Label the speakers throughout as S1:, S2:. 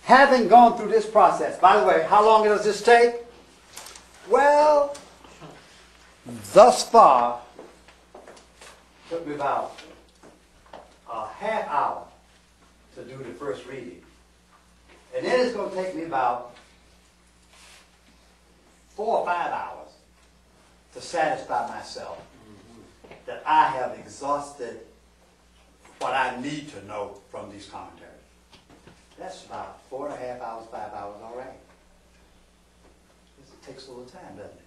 S1: having gone through this process, by the way, how long does this take? Well, thus far, it took me about a half hour to do the first reading. And then it's going to take me about 4 or 5 hours to satisfy myself that I have exhausted what I need to know from these commentaries. That's about 4.5 hours, 5 hours, all right. It takes a little time, doesn't it?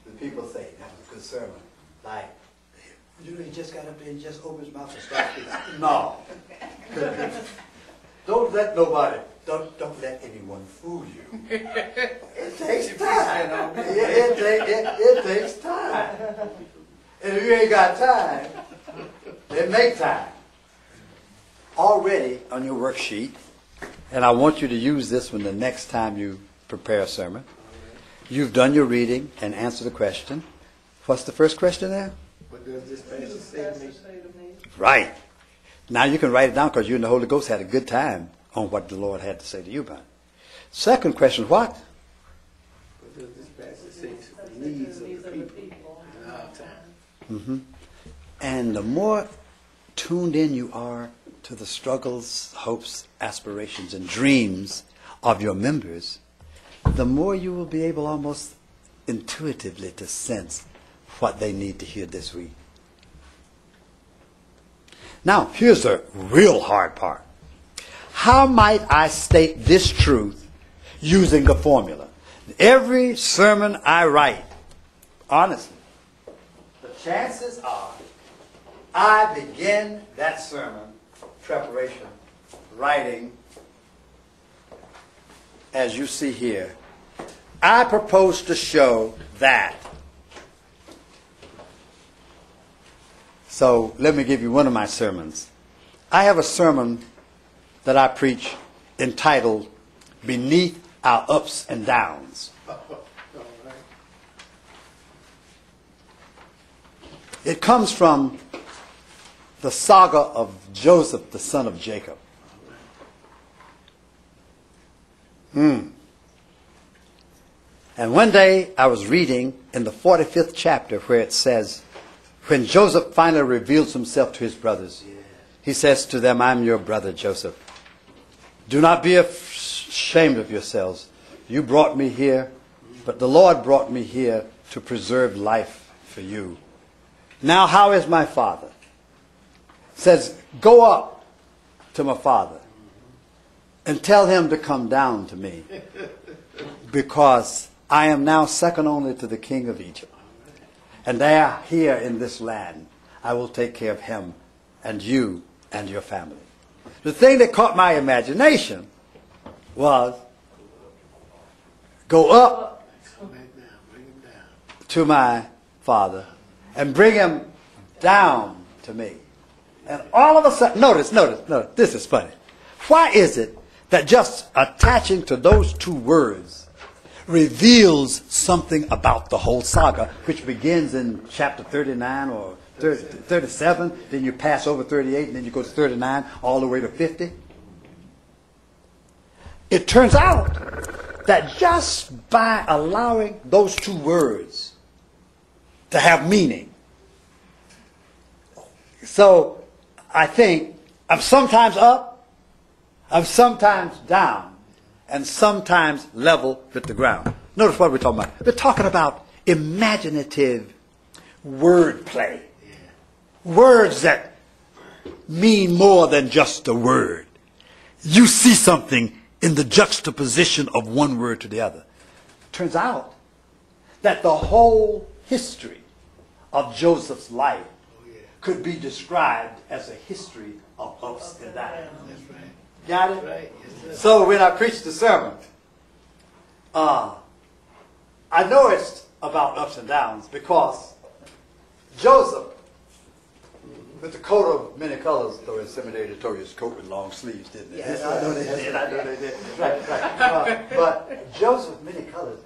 S1: The people say, that was a good sermon. Like, you just got up there and just open his mouth and start speaking. No. Don't let nobody, don't let anyone fool you. It takes time. It takes time. And if you ain't got time, then make time. Already on your worksheet, and I want you to use this one the next time you prepare a sermon. You've done your reading and answered the question. What's the first question there?
S2: What does this passage say to me?
S1: Right. Now you can write it down because you and the Holy Ghost had a good time on what the Lord had to say to you about it. Second question, what?
S2: What does this passage say to the needs of the people in our time?
S1: Mm-hmm. And the more tuned in you are to the struggles, hopes, aspirations, and dreams of your members, the more you will be able almost intuitively to sense what they need to hear this week. Now, here's the real hard part. How might I state this truth using the formula? Every sermon I write, honestly, the chances are I begin that sermon preparation, writing, as you see here. I propose to show that. So let me give you one of my sermons. I have a sermon that I preach entitled Beneath Our Ups and Downs. It comes from the saga of Joseph, the son of Jacob. And one day I was reading in the 45th chapter where it says, when Joseph finally reveals himself to his brothers, he says to them, I'm your brother Joseph. Do not be ashamed of yourselves. You brought me here, but the Lord brought me here to preserve life for you. Now how is my father? Says, go up to my father and tell him to come down to me, because I am now second only to the king of Egypt. And there, here in this land, I will take care of him and you and your family. The thing that caught my imagination was, go up to my father and bring him down to me. And all of a sudden, notice, this is funny. Why is it that just attaching to those two words reveals something about the whole saga, which begins in chapter 39 or 37, then you pass over 38, and then you go to 39, all the way to 50? It turns out that just by allowing those two words to have meaning, so I think I'm sometimes up, I'm sometimes down, and sometimes level with the ground. Notice what we're talking about. We're talking about imaginative wordplay. Words that mean more than just a word. You see something in the juxtaposition of one word to the other. Turns out that the whole history of Joseph's life could be described as a history of ups and downs.
S2: That's right.
S1: Got it?
S2: Right. Yes,
S1: So when I preach the sermon, I know it's about ups and downs because Joseph, with the coat of many colors, though in seminary they told you his coat with long sleeves, didn't they?
S2: Yes,
S1: I know they did. I know they did. Right. But Joseph, many colors,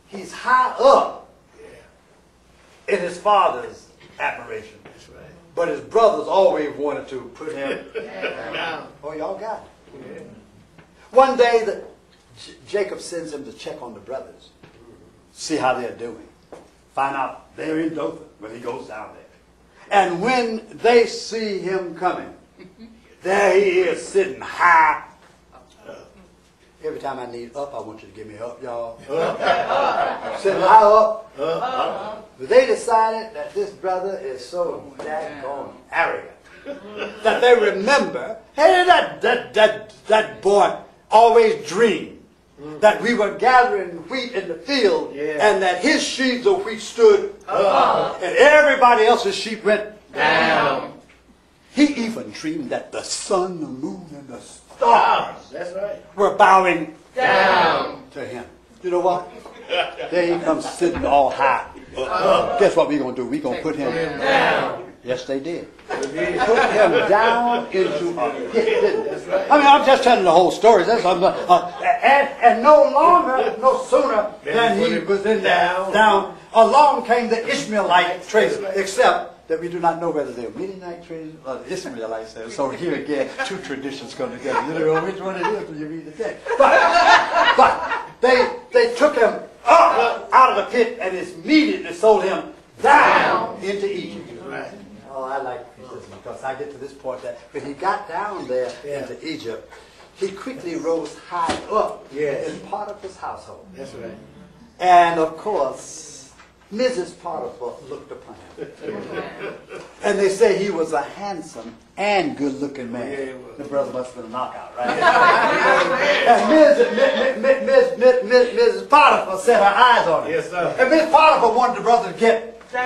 S1: he's high up in his father's admiration.
S2: That's right.
S1: But his brothers always wanted to put him
S2: Down.
S1: Oh, y'all got it.
S2: Yeah.
S1: One day, Jacob sends him to check on the brothers, see how they're doing. Find out they're in Dothan when he goes down there. And when they see him coming, there he is sitting high. Every time I need up, I want you to give me up, y'all. Sitting high up. But they decided that this brother is so daggone arrogant that they remember, hey, that boy always dreamed that we were gathering wheat in the field and that his sheaves of wheat stood up and everybody else's sheep went down. He even dreamed that the sun, the moon, and the stars were bowing down to him. You know what? There he comes sitting all high. Guess what we're going to do? We're going to put him down. Yes, they did. Put him down into a pit, didn't they? I mean, I'm just telling the whole story. That's and no sooner than he was in there down, along came the Ishmaelite traders, except that we do not know whether they're Midianite traders or the Ishmaelites. So here again, two traditions come together. You don't know which one it is when you read the text. But they took him up out of the pit and immediately sold him down into Egypt. Oh, I like this because I get to this point that when he got down there into Egypt, he quickly rose high up in part of his household. That's right. And of course, Mrs. Potiphar looked upon him. And they say he was a handsome and good-looking man. Yeah, the brother must have been a knockout, right? And Mrs. Potiphar set her eyes on him. Yes, sir. And Mrs. Potiphar wanted the brother to get down.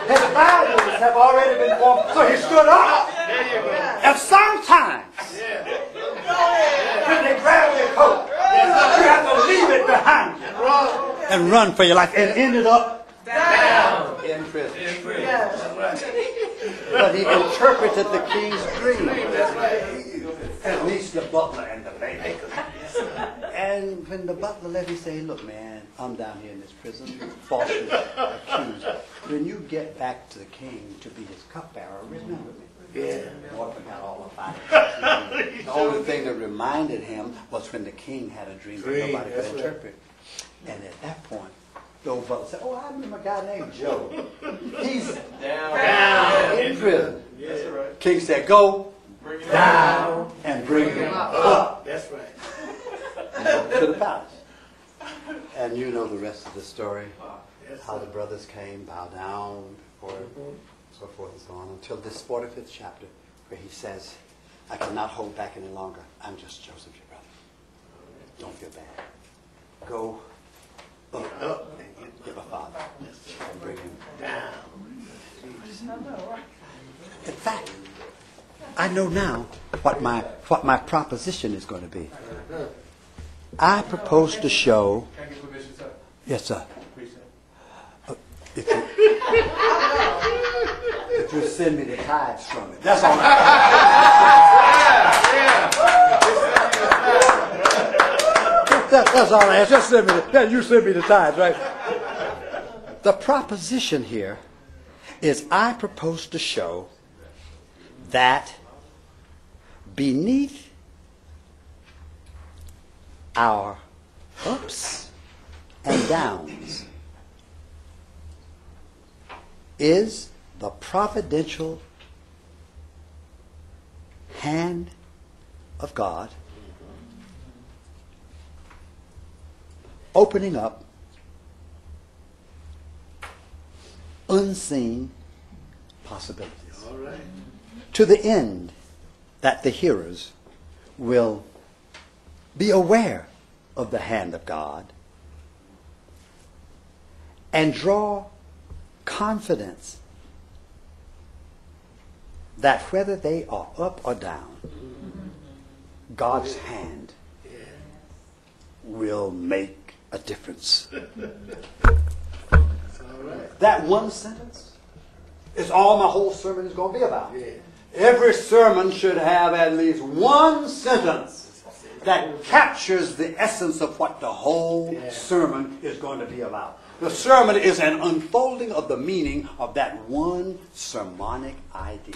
S1: His values have already been formed, so he stood up. And sometimes, when they grab your coat, you have to leave it behind you and run for your life, and ended up down in prison. But he interpreted the king's dream. At least the butler and the baker. And when the butler left, he said, look, man, I'm down here in this prison, falsely accused. When you get back to the king to be his cupbearer, remember me. Yeah. Boy forgot all about it. The only thing that reminded him was when the king had a dream that nobody could interpret. And at that point, the old butler said, oh, I remember a guy named Joe. He's down in prison. Yes, right. King said, go down and bring him up. That's right. To the palace. And you know the rest of the story. How the brothers came, bow down before him, so forth and so on, until this 45th chapter where he says, I cannot hold back any longer. I'm just Joseph, your brother. Don't feel bad. Go up and get my father and bring him down. In fact, I know now what my proposition is going to be. I propose to show. Can I get permission, sir? Yes, sir. If you send me the tithes from it, that's all right. That's all right. Just send me you send me the tithes, right? The proposition here is I propose to show that beneath our ups and downs is the providential hand of God opening up unseen possibilities. All right. To the end that the hearers will be aware of the hand of God and draw confidence that whether they are up or down, God's hand will make a difference. That one sentence is all my whole sermon is going to be about. Every sermon should have at least one sentence that captures the essence of what the whole sermon is going to be about. The sermon is an unfolding of the meaning of that one sermonic idea.